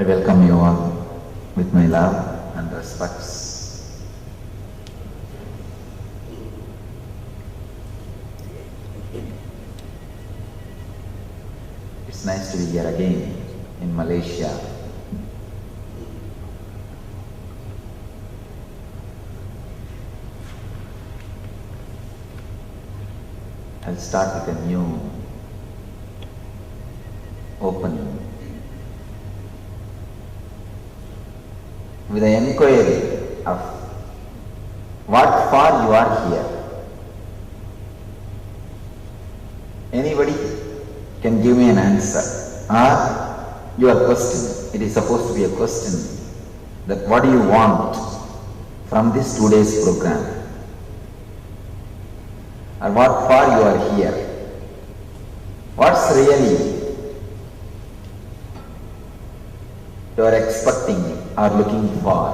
I welcome you all with my love and respects. It's nice to be here again in Malaysia. I'll start with a new opening with an inquiry of what for you are here. Anybody can give me an answer or your question. It is supposed to be a question that what do you want from this today's program, or what for you are here. What's really you are expecting or looking for.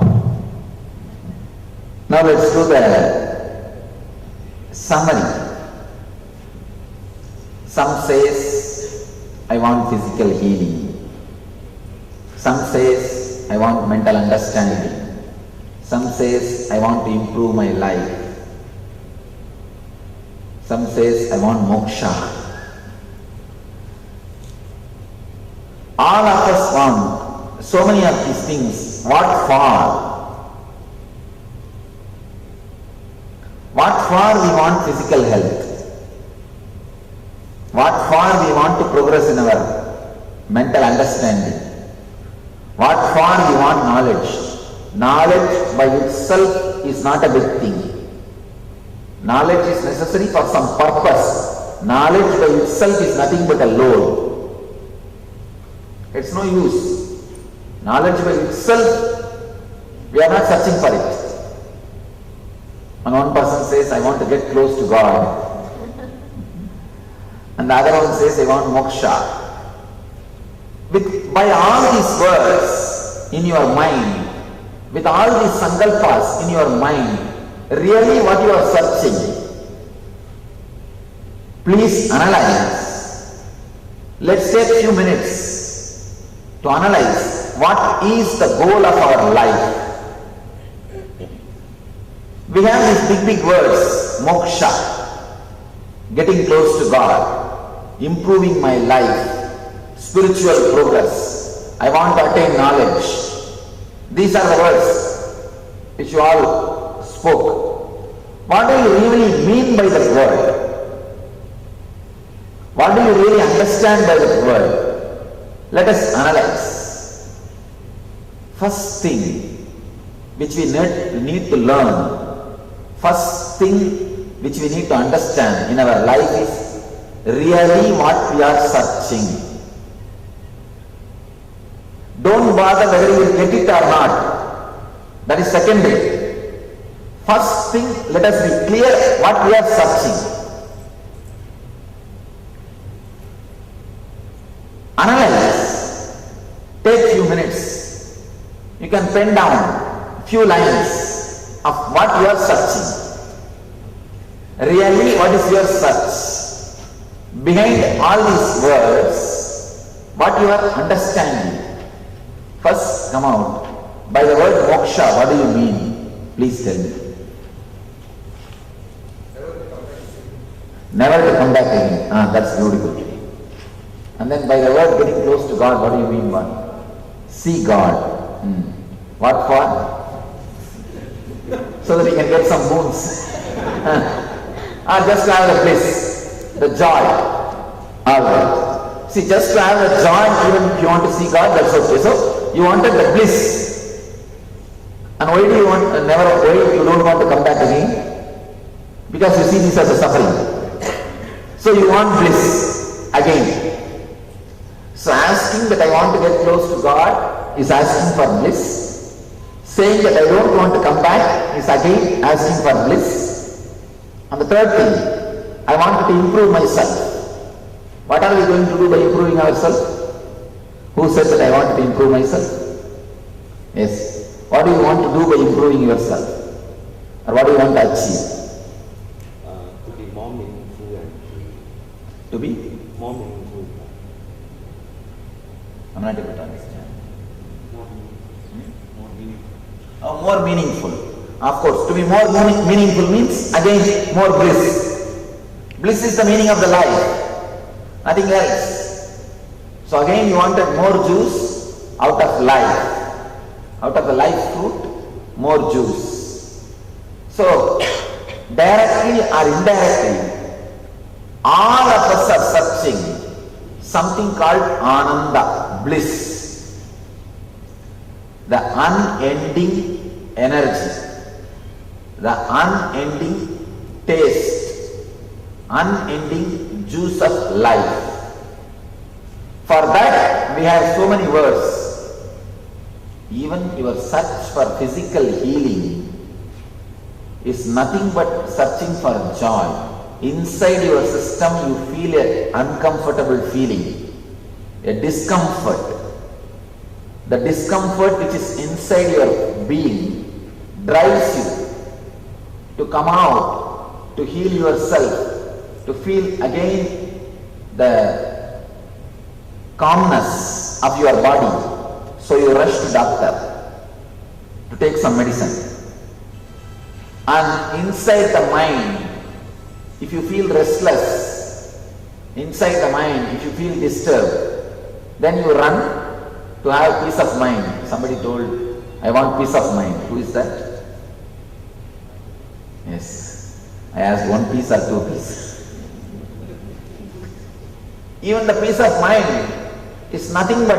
Now let's do the summary. Some says, I want physical healing. Some says, I want mental understanding. Some says, I want to improve my life. Some says, I want moksha. All of us want so many of these things. What for? What for we want physical health? What for we want to progress in our mental understanding? What for we want knowledge? Knowledge by itself is not a big thing. Knowledge is necessary for some purpose. Knowledge by itself is nothing but a load. It's no use. Knowledge by itself, we are not searching for it. And one person says, I want to get close to God. And the other one says, I want moksha. By all these words in your mind, with all these sankalpas in your mind, really what you are searching, please analyze. Let's take a few minutes to analyze what is the goal of our life. We have these big words, moksha, getting close to God, improving my life, spiritual progress, I want to attain knowledge. These are the words which you all spoke. What do you really mean by that word? What do you really understand by that word? Let us analyze. First thing which we need to learn, first thing which we need to understand in our life is really what we are searching. Don't bother whether you will get it or not. That is secondary. First thing, let us be clear what we are searching. Analyze. Take few minutes. You can pen down few lines of what you are searching. Really, what is your search? Behind all these words, what you are understanding. First come out. By the word moksha, what do you mean? Please tell me. Never to come back again. That's beautiful. And then by the word getting close to God, what do you mean by? See God. What for? So that we can get some boons. Or just to have the bliss, the joy. Alright. See, just to have the joy, even if you want to see God, that's okay. So, you wanted the bliss. And why do you want, why you don't want to come back again? Because you see this as a suffering. So you want bliss again. So asking that I want to get close to God is asking for bliss. Saying that I don't want to come back is again asking for bliss. And the third thing, I want to improve myself. What are we going to do by improving ourselves? Who said that I want to improve myself? Yes. What do you want to do by improving yourself? Or what do you want to achieve? To be more meaningful and free. To be? More meaningful. I'm not able to understand. more meaningful. Of course, to be more meaningful means again more bliss. Bliss is the meaning of the life, nothing else. So again you wanted more juice out of life, out of the life fruit, more juice. So directly or indirectly, all of us are searching something called Ananda, bliss, the unending energy, the unending taste, unending juice of life. For that we have so many words. Even your search for physical healing is nothing but searching for joy. Inside your system you feel an uncomfortable feeling, a discomfort. The discomfort which is inside your being drives you to come out, to heal yourself, to feel again the calmness of your body. So you rush to doctor to take some medicine. And inside the mind, if you feel restless, inside the mind, if you feel disturbed, then you run to have peace of mind. Somebody told, I want peace of mind. Who is that? Yes. I asked 1 piece or 2 pieces. Even the peace of mind is nothing but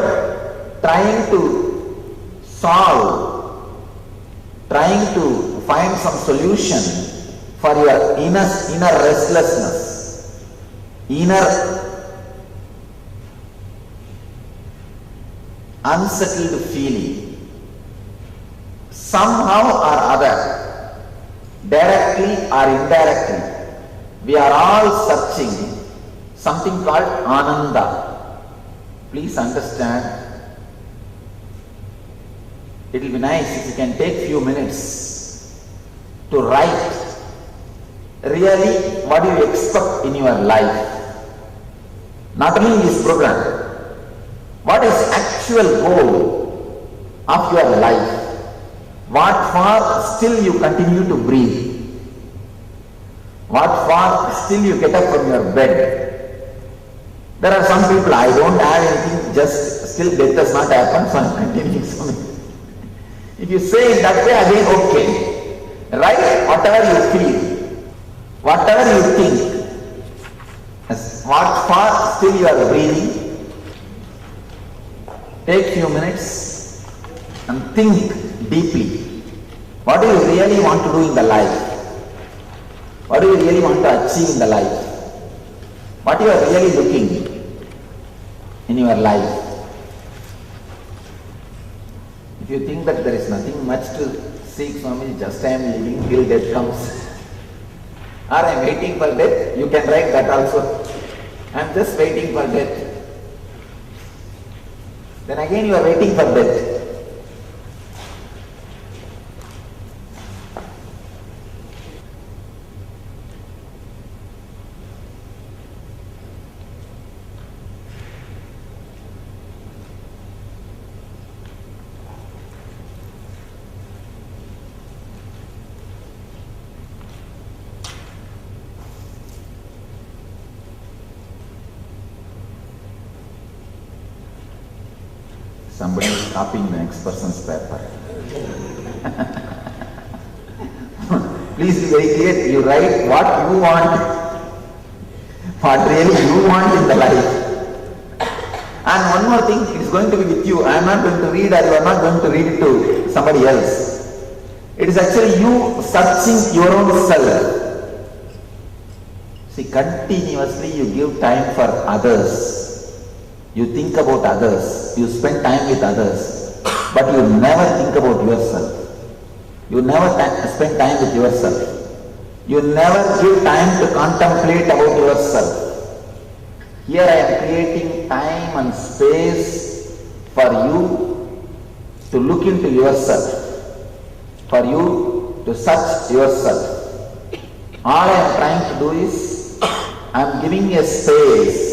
trying to solve, trying to find some solution for your inner restlessness, inner unsettled feeling. Somehow or other, directly or indirectly, we are all searching something called Ananda. Please understand, it will be nice if you can take few minutes to write really what you expect in your life. Not only in this program, what is actual goal of your life? What for still you continue to breathe? What for still you get up from your bed? There are some people, I don't have anything, just still death has not happened, so I am continuing something. If you say it that way, again okay. Write whatever you feel, whatever you think. What for still you are breathing. Take few minutes and think deeply. What do you really want to do in the life? What do you really want to achieve in the life? What you are really looking in your life? If you think that there is nothing much to seek, Swami, just I am living till death comes, or I am waiting for death, you can write that also. I am just waiting for death. Then again you are waiting for death. Somebody is copying the next person's paper. Please be very clear, you write what you want, what really you want in the life. And one more thing, it is going to be with you. I am not going to read, or you are not going to read it to somebody else. It is actually you searching your own self. See, continuously you give time for others. You think about others, you spend time with others, but you never think about yourself. You never spend time with yourself. You never give time to contemplate about yourself. Here I am creating time and space for you to look into yourself, for you to search yourself. All I am trying to do is, I am giving a space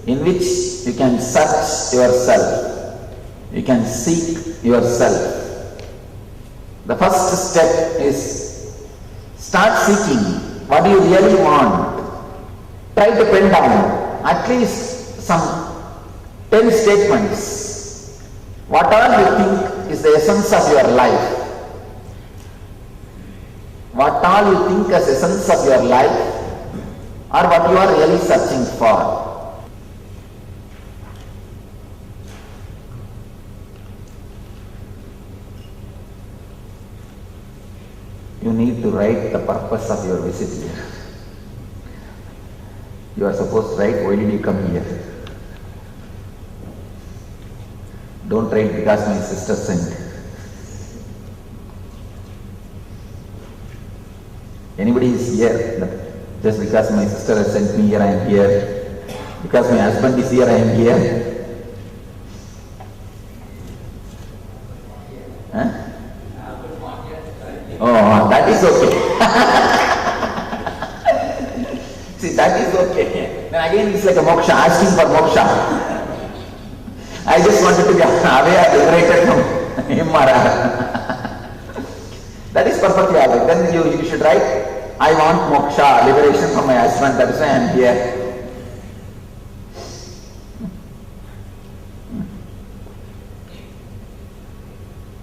in which you can search yourself, you can seek yourself, The first step is start seeking what do you really want. Try to pen down at least some 10 statements. What all you think is the essence of your life. What all you think as essence of your life or what you are really searching for. You need to write the purpose of your visit here. You are supposed to write, why did you come here? Don't write because my sister sent. Anybody is here, but just because my sister has sent me here, I am here. Because my husband is here, I am here. Huh? Oh, that is okay. See, that is okay. Then again it's like a moksha, asking for moksha. I just wanted to be away or liberated from him or her. That is perfectly alright. Then you should write, I want moksha, liberation from my husband, that is why I am here.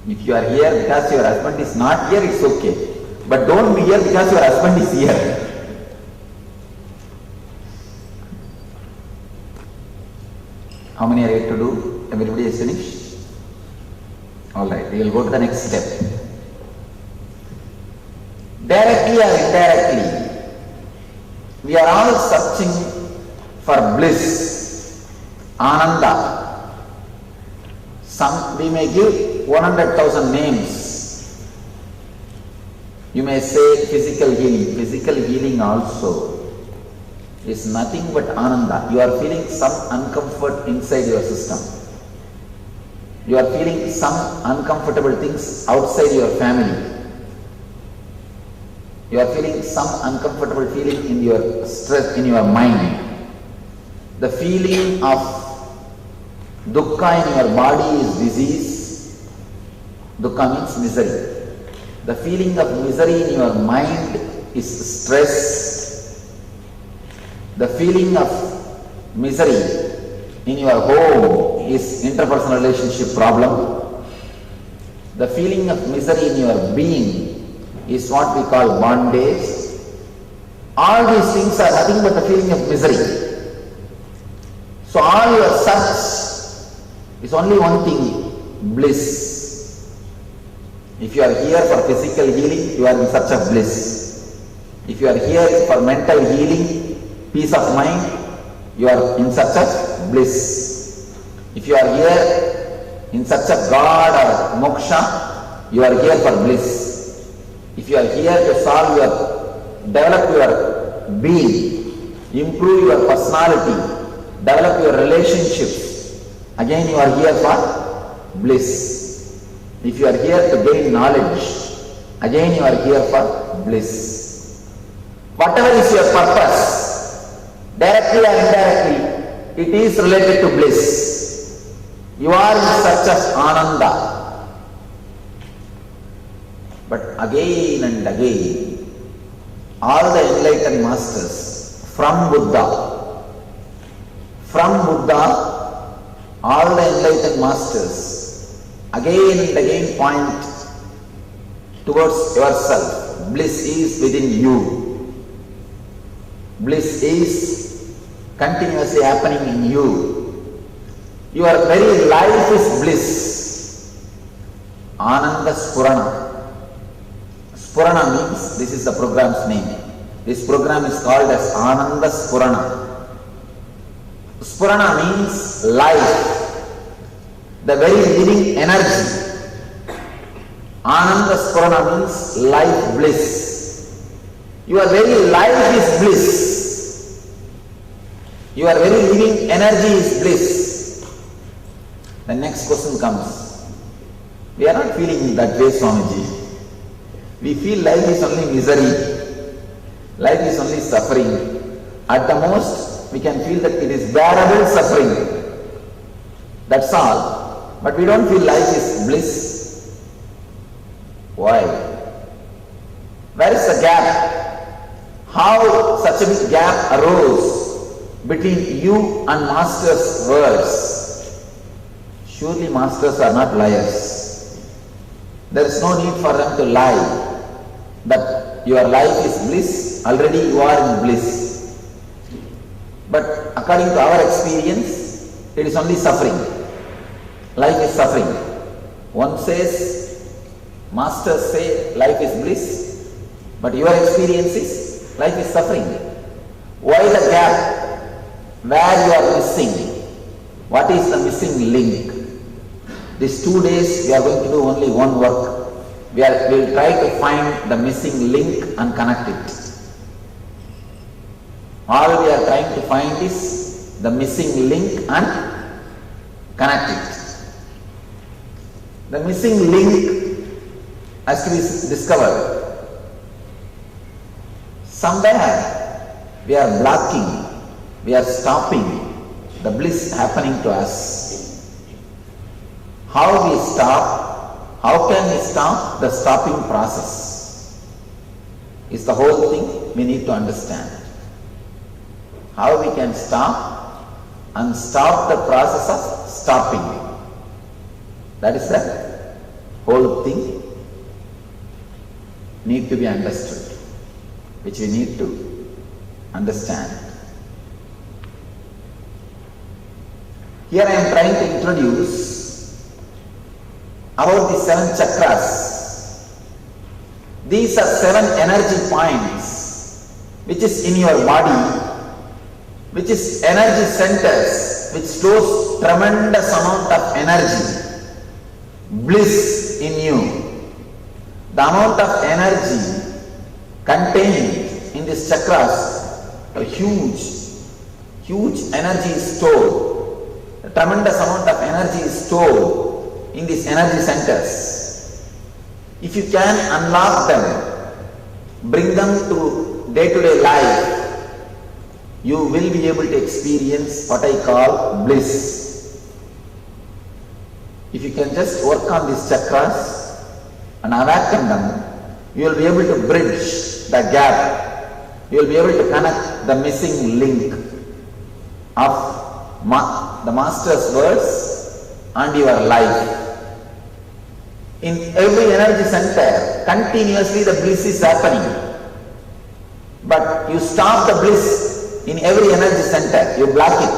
If you are here because your husband is not here, it's okay. But don't be here because your husband is here. How many are yet to do? Everybody is finished? Alright, we will go to the next step. Directly or indirectly, we are all searching for bliss, ananda. We may give 100,000 names. You may say physical healing. Physical healing also is nothing but ananda. You are feeling some uncomfort inside your system. You are feeling some uncomfortable things outside your family. You are feeling some uncomfortable feeling in your stress, in your mind. The feeling of dukkha in your body is disease. Dukkha means misery. The feeling of misery in your mind is stress. The feeling of misery in your home is interpersonal relationship problem. The feeling of misery in your being is what we call bondage. All these things are nothing but the feeling of misery. So all your search is only one thing, bliss. If you are here for physical healing, you are in search of bliss. If you are here for mental healing, peace of mind, you are in search of bliss. If you are here in search of God or moksha, you are here for bliss. If you are here to develop your being, improve your personality, develop your relationships, again you are here for bliss. If you are here to gain knowledge, again you are here for bliss. Whatever is your purpose, directly or indirectly, it is related to bliss. You are in search of ananda. But again and again, all the enlightened masters from Buddha, all the enlightened masters again and again point towards yourself. Bliss is within you. Bliss is continuously happening in you. Your very life is bliss. Ananda Spurana. Spurana means, this is the program's name. This program is called as Ananda Spurana. Spurana means life, the very living energy. Ananda Spurana means life bliss. Your very life is bliss. Your very living energy is bliss. The next question comes. We are not feeling that way, Swamiji. We feel life is only misery. Life is only suffering. At the most, we can feel that it is bearable suffering. That's all. But we don't feel life is bliss. Why? Where is the gap? How such a big gap arose between you and Master's words? Surely Masters are not liars. There is no need for them to lie that your life is bliss, already you are in bliss. But according to our experience, it is only suffering. Life is suffering. One says, Masters say life is bliss, but your experience is life is suffering. Why the gap? Where you are missing? What is the missing link? These 2 days we are going to do only one work. We will try to find the missing link and connect it. All we are trying to find is the missing link and connect it. The missing link has to be discovered. Somewhere we are blocking, we are stopping the bliss happening to us. How we stop? How can we stop the stopping process? Is the whole thing we need to understand. How we can stop and stop the process of stopping. That is the whole thing need to be understood, which we need to understand. Here I am trying to introduce about the 7 chakras. These are 7 energy points which is in your body, which is energy centers, which stores tremendous amount of energy, bliss in you. The amount of energy contained in these chakras, a huge energy is stored. A tremendous amount of energy is stored in these energy centers. If you can unlock them, bring them to day-to-day life, you will be able to experience what I call bliss. If you can just work on these chakras and awaken them, you will be able to bridge the gap. You will be able to connect the missing link of the Master's words and your life. In every energy center, continuously the bliss is happening. But you stop the bliss in every energy center, you block it.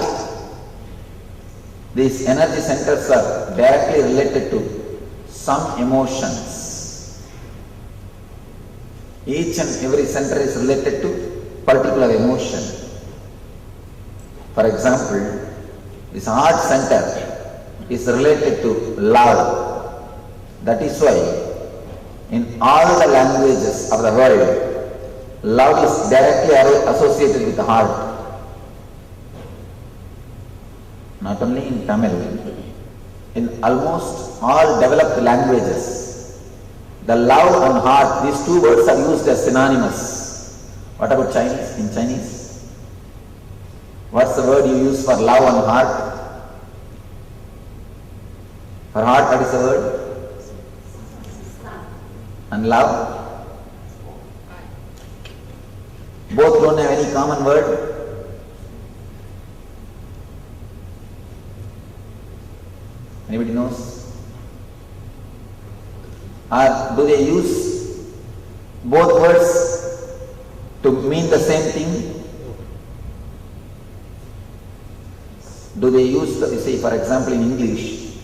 These energy centers are directly related to some emotions. Each and every center is related to particular emotion. For example, this heart center is related to love. That is why in all the languages of the world, love is directly associated with the heart. Not only in Tamil, in almost all developed languages, the love and heart, these 2 words are used as synonymous. What about Chinese? In Chinese, what's the word you use for love and heart? For heart, what is the word? And love? Both don't have any common word. Anybody knows? Or do they use both words to mean the same thing? Do they use, say for example in English,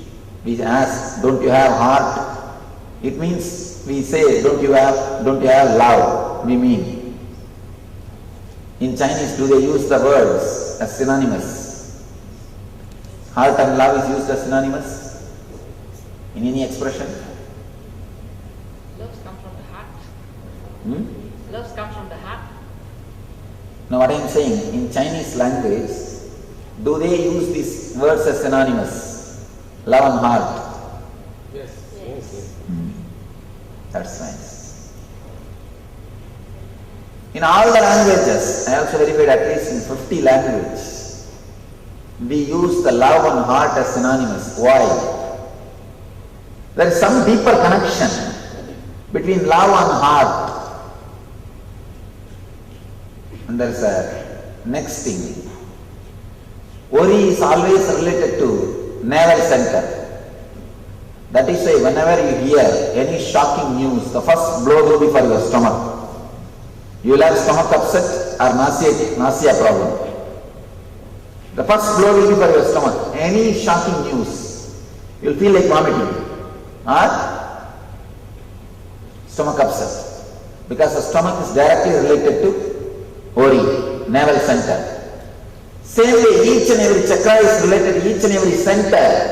we ask, don't you have heart? It means we say, don't you have love? We mean. In Chinese, do they use the words as synonymous? Heart and love is used as synonymous in any expression? Love comes from the heart. Love comes from the heart. Now what I am saying, in Chinese language, do they use these words as synonymous? Love and heart. Yes. That's nice. In all the languages, I also verified at least in 50 languages, we use the love and heart as synonymous. Why? There is some deeper connection between love and heart. And there is a next thing. Worry is always related to navel center. That is why whenever you hear any shocking news, the first blow will be for your stomach. You will have stomach upset or nausea problem. The first blow will be for your stomach. Any shocking news, you will feel like vomiting or stomach upset. Because the stomach is directly related to worry, navel center. Same way, each and every chakra is related, each and every center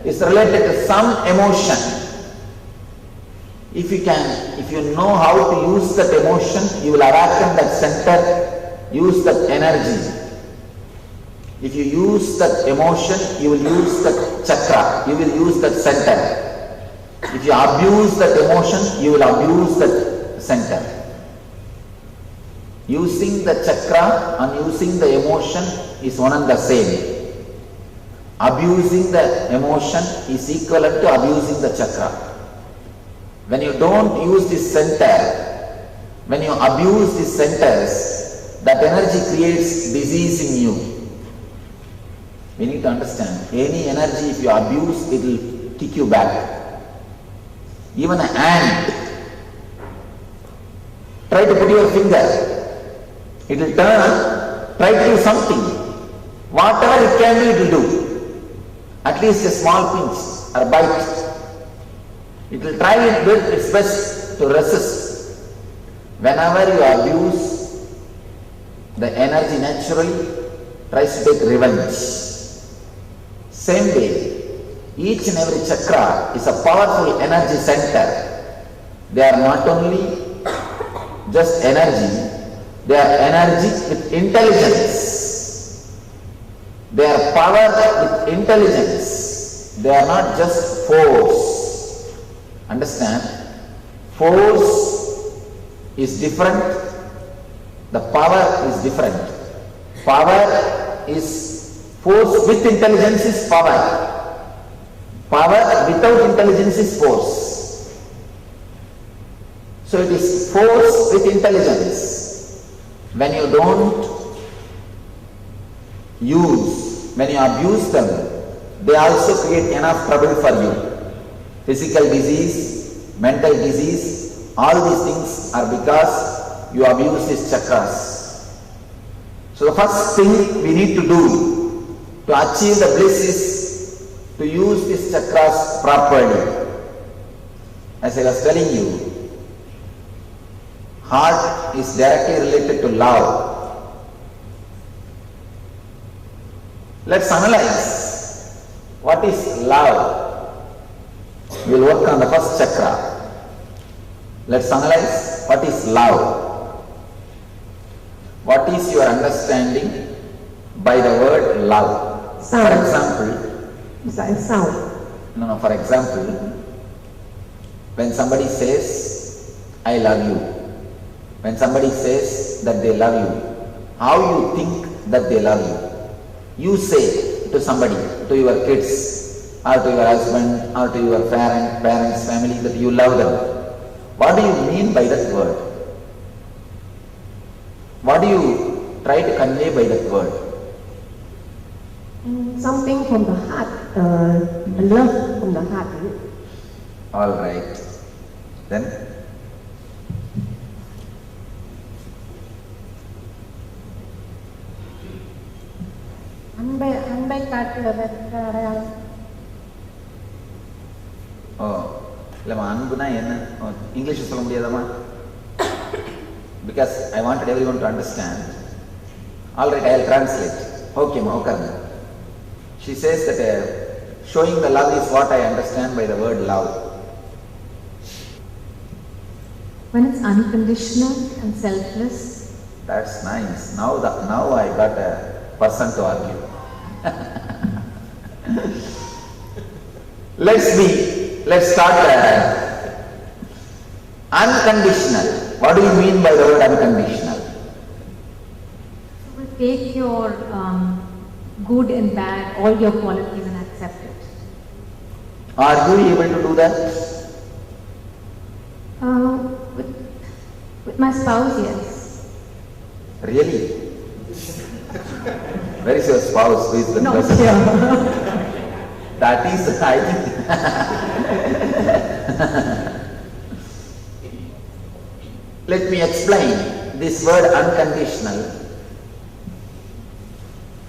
is related to some emotion. If you know how to use that emotion, you will awaken that center, use that energy. If you use that emotion, you will use that chakra, you will use that center. If you abuse that emotion, you will abuse that center. Using the chakra and using the emotion is one and the same. Abusing the emotion is equivalent to abusing the chakra. When you don't use this center, when you abuse these centers, that energy creates disease in you. We need to understand, any energy if you abuse, it will kick you back. Even an ant, try to put your finger, it will turn, try to do something. Whatever it can do, it will do. At least a small pinch or bite. It will try its best to resist. Whenever you abuse, the energy naturally tries to take revenge. Same way, each and every chakra is a powerful energy center. They are not only just energy, they are energy with intelligence. They are power with intelligence. They are not just force. Understand? Force is different. The power is different. Power is force with intelligence is power. Power without intelligence is force. So it is force with intelligence. When you don't use, when you abuse them, they also create enough trouble for you. Physical disease, mental disease, all these things are because you abuse these chakras. So the first thing we need to do to achieve the bliss is to use these chakras properly. As I was telling you, heart is directly related to love. Let's analyze what is love. We will work on the first chakra. Let's analyze what is love. What is your understanding by the word love? For example, for example, when somebody says, I love you, when somebody says that they love you, how you think that they love you? You say to somebody, to your kids, or to your husband, or to your parents, family, that you love them. What do you mean by that word? What do you try to convey by that word? Something from the heart, love from the heart. All right. Then? அன்பை காட்டுவதற்காக. இல்லைம்மா அன்புனா என்ன English சொல்ல முடியாதம்மா? Because I wanted everyone to understand. All right, I will translate. Okay, ma, okay. She says that showing the love is what I understand by the word love. When it's unconditional and selfless. That's nice. Now I got a person to argue. Let's start unconditional. What do you mean by the word unconditional? So we take your good and bad, all your qualities and accept it. Are you able to do that? With my spouse, yes. Really? Where is your spouse? Who is the No, person? sure. That is, I think. Let me explain this word unconditional.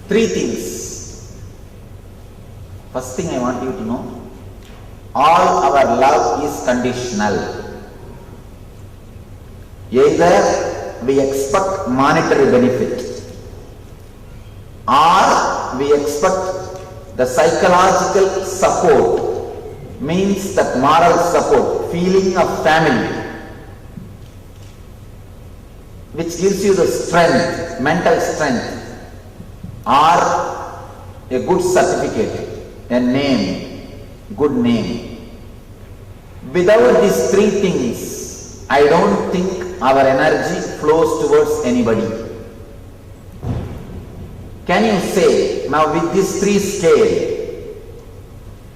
3 things. First thing I want you to know, all our love is conditional. Either we expect monetary benefit or we expect the psychological support, means that moral support, feeling of family, which gives you the strength, mental strength, or a good certificate, a name, good name. Without these 3 things, I don't think our energy flows towards anybody. Can you say, now with this 3 scale,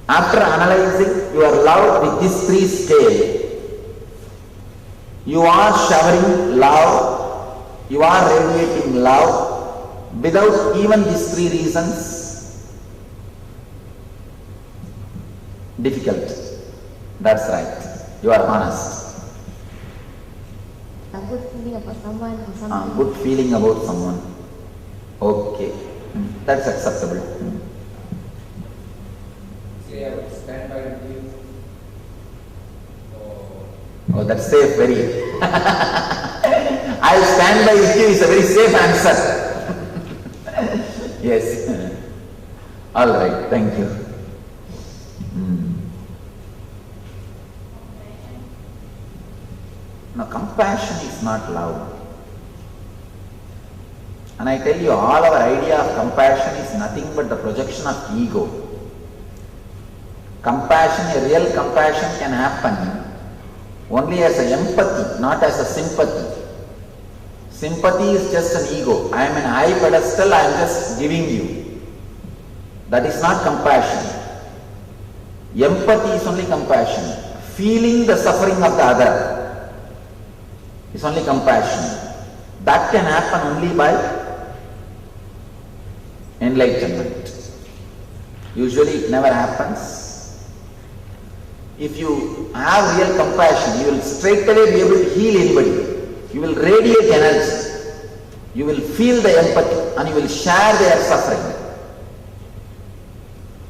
after analyzing your love with this 3 scale, you are showering love, you are radiating love without even these 3 reasons? Difficult. That's right. You are honest. A good feeling about someone or something. Good feeling about someone. Okay. That's acceptable. Say I would stand by you. Oh, that's safe, very. I'll stand by with you is a very safe answer. Yes. All right, thank you. Now, compassion is not love. And I tell you, all our idea of compassion is nothing but the projection of ego. Compassion, a real compassion can happen only as a empathy, not as a sympathy. Sympathy is just an ego. I am an high pedestal, I am just giving you. That is not compassion. Empathy is only compassion. Feeling the suffering of the other is only compassion. That can happen only by enlightenment. Usually it never happens. If you have real compassion, you will straight away be able to heal anybody. You will radiate energy. You will feel the empathy and you will share their suffering.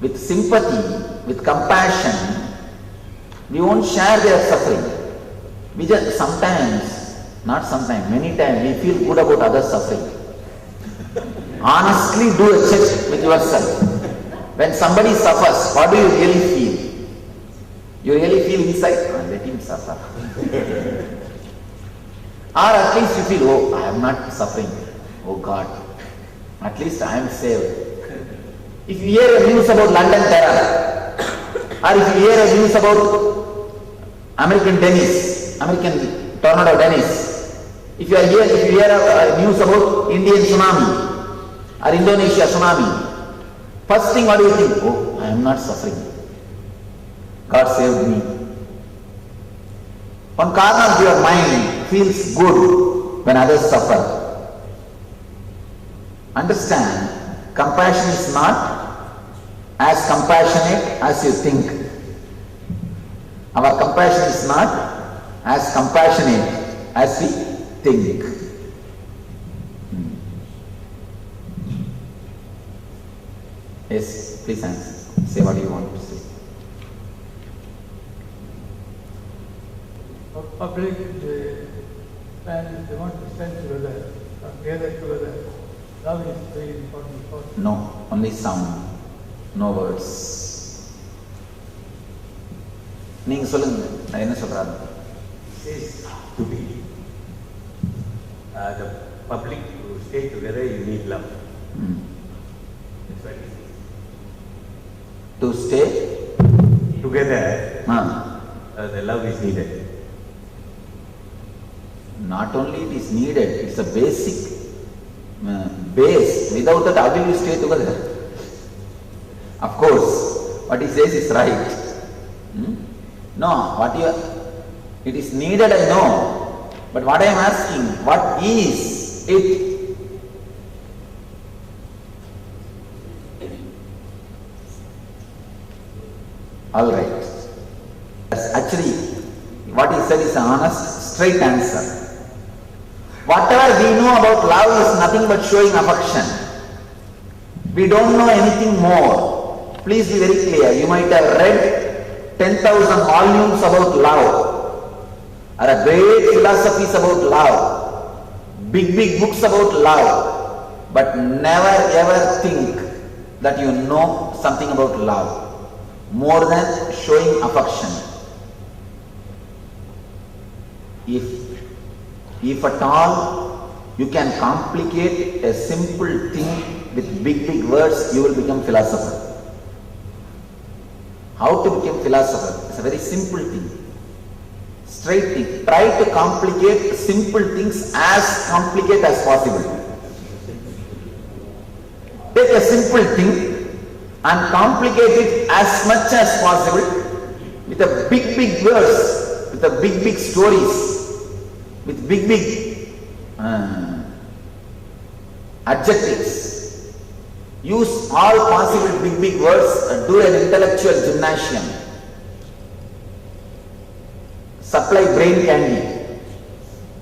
With sympathy, with compassion, we won't share their suffering. We just sometimes, not sometimes, many times we feel good about others' suffering. Honestly do a check with yourself. When somebody suffers, what do you really feel? You really feel inside, let him suffer. Or at least you feel, oh, I am not suffering. Oh God, at least I am saved. If you hear a news about London terror, or if you hear a news about American tornado Dennis, if you hear a news about Indian tsunami or Indonesia tsunami, first thing what do you think? Oh, I am not suffering. God saved me. One corner of your mind feels good when others suffer. Understand, compassion is not as compassionate as you think. Our compassion is not as compassionate as we think. Yes, please answer. Say what you want to say. Public, they want to stand together, gather together. Love is very important for them. No, only sound, no words. நீங்க சொல்லுங்க, நான் என்ன சொல்றாரு? Says to be the public to stay together, you need love. That's what it is. To stay Together, Ah, the love is needed. not only it is needed, it's a basic base. Without that, how will you stay together? Of course, what he says is right. No, what you It is needed, I know. But what I am asking, what is it? Alright. Actually, what he said is an honest, straight answer. Whatever we know about love is nothing but showing affection. We don't know anything more. Please be very clear. You might have read 10,000 volumes about love, or a great philosophies about love, big books about love, but never ever think that you know something about love more than showing affection. If at all you can complicate a simple thing with big words, you will become philosopher. How to become philosopher? It's a very simple thing. Straight thing. Try to complicate simple things as complicated as possible. Take a simple thing and complicate it as much as possible with a big words, with a big stories, with big adjectives. Use all possible big words, do an intellectual gymnasium. Supply brain candy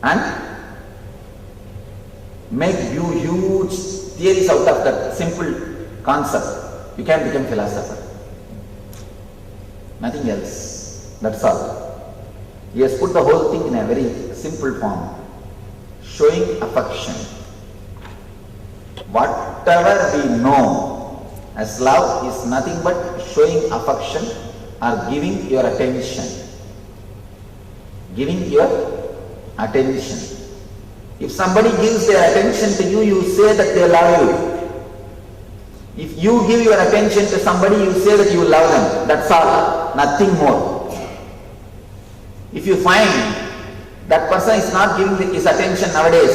and make you huge theories out of that simple concept. You can become philosopher. Nothing else. That's all. He has put the whole thing in a very simple form. Showing affection. Whatever we know as love is nothing but showing affection or giving your attention. Giving your attention. If somebody gives their attention to you, you say that they love you. If you give your attention to somebody, you say that you love them. That's all. Nothing more. If you find that person is not giving his attention nowadays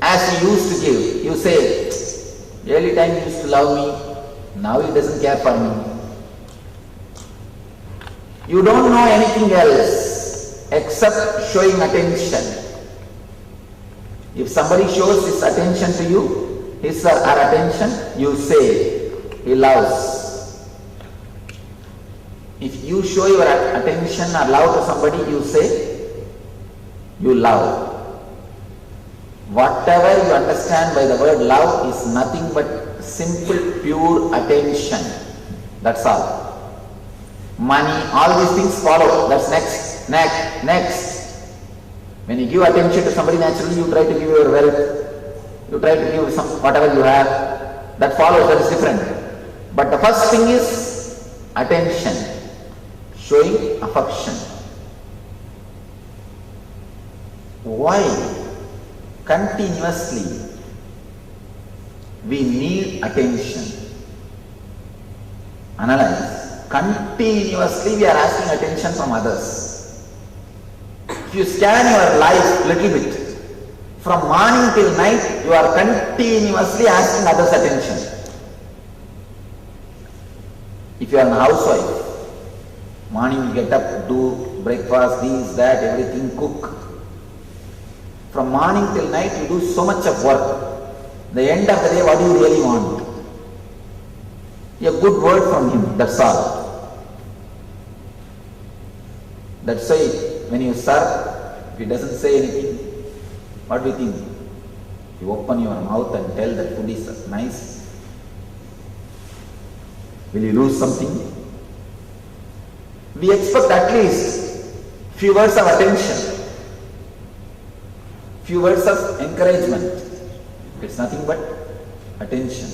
as he used to give, you say, early time he used to love me, now he doesn't care for me. You don't know anything else except showing attention. If somebody shows his attention to you, his or her attention, you say, he loves. If you show your attention or love to somebody, you say, you love. Whatever you understand by the word love is nothing but simple, pure attention. That's all. Money, all these things follow. That's next. When you give attention to somebody, naturally you try to give your wealth. You try to give whatever you have. That follows, that is different. But the first thing is attention. Showing affection. Why? Continuously we need attention. Analyze. Continuously we are asking attention from others. If you scan your life little bit, from morning till night you are continuously asking others attention. If you are a housewife, morning you get up, do breakfast, this, that, everything, cook. From morning till night you do so much of work. The end of the day, what do you really want? A good word from him, that's all. That's why when you serve, if he doesn't say anything, what do you think? You open your mouth and tell that food is nice. Will you lose something? We expect at least few words of attention, few words of encouragement. It's nothing but attention.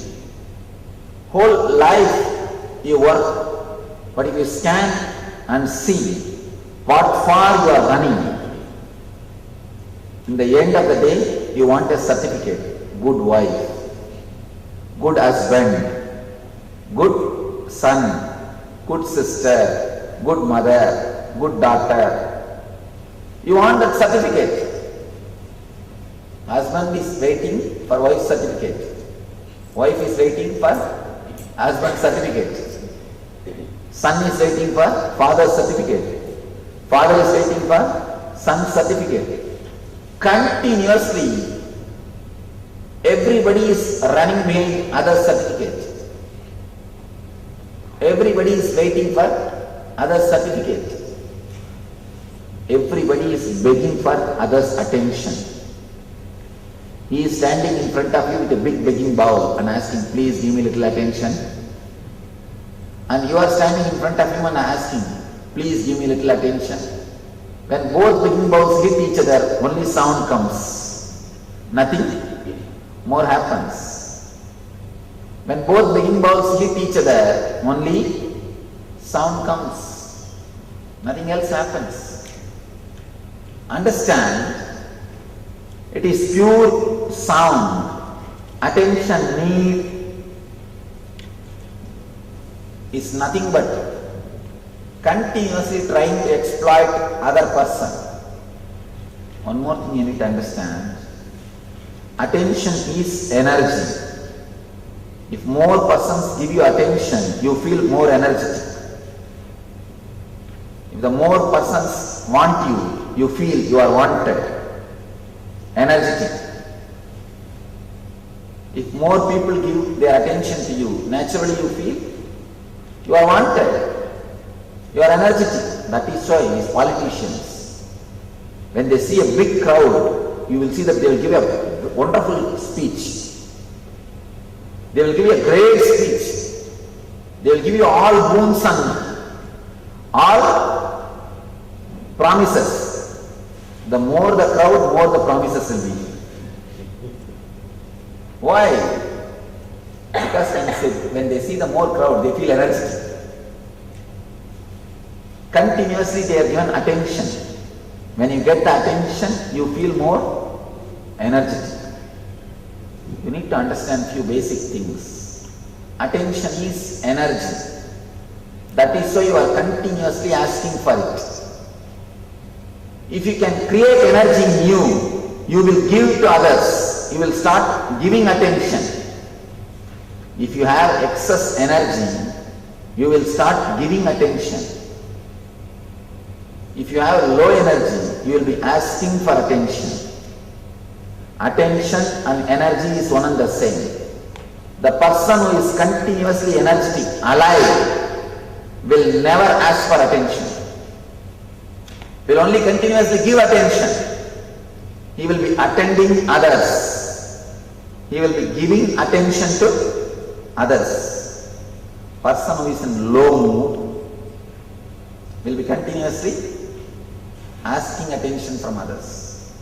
Whole life you work, but if you scan and see what far you are running, in the end of the day you want a certificate. Good wife, good husband, good son, good sister, good mother, good daughter. You want that certificate. Husband is waiting for wife's certificate. Wife is waiting for husband's certificate. Son is waiting for father's certificate. Father is waiting for son's certificate. Continuously, everybody is running behind other certificate. Everybody is waiting for other certificate. Everybody is begging for others' attention. He is standing in front of you with a big begging bowl and asking, please give me little attention. And you are standing in front of him and asking, please give me little attention. When both begging bowls hit each other, only sound comes. Nothing more happens. When both begging bowls hit each other, only sound comes. Nothing else happens. Understand, it is pure sound. Attention need is nothing but continuously trying to exploit other person. One more thing you need to understand. Attention is energy. If more persons give you attention, you feel more energetic. If the more persons want you, you feel you are wanted, energetic. If more people give their attention to you, naturally you feel you are wanted, you are energetic. That is why these politicians, when they see a big crowd, you will see that they will give a wonderful speech. They will give you a great speech. They will give you all boons and all promises. The more the crowd, more the promises will be. Why? Because when they see the more crowd, they feel energetic. Continuously they are given attention. When you get the attention, you feel more energetic. You need to understand few basic things. Attention is energy. That is why you are continuously asking for it. If you can create energy in you, you will give to others. You will start giving attention. If you have excess energy, you will start giving attention. If you have low energy, you will be asking for attention. Attention and energy is one and the same. The person who is continuously energetic, alive, will never ask for attention. Will only continuously give attention. He will be attending others. He will be giving attention to others. Person who is in low mood will be continuously asking attention from others.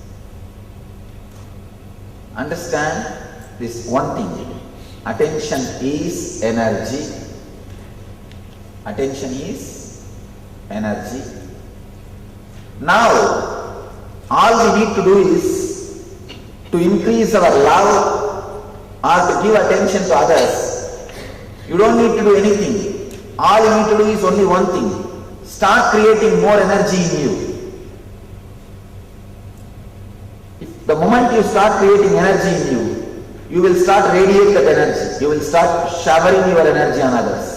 Understand this one thing. Attention is energy. Attention is energy. Now, all we need to do is to increase our love or to give attention to others. You don't need to do anything. All you need to do is only one thing. Start creating more energy in you. If the moment you start creating energy in you, you will start radiate that energy. You will start showering your energy on others.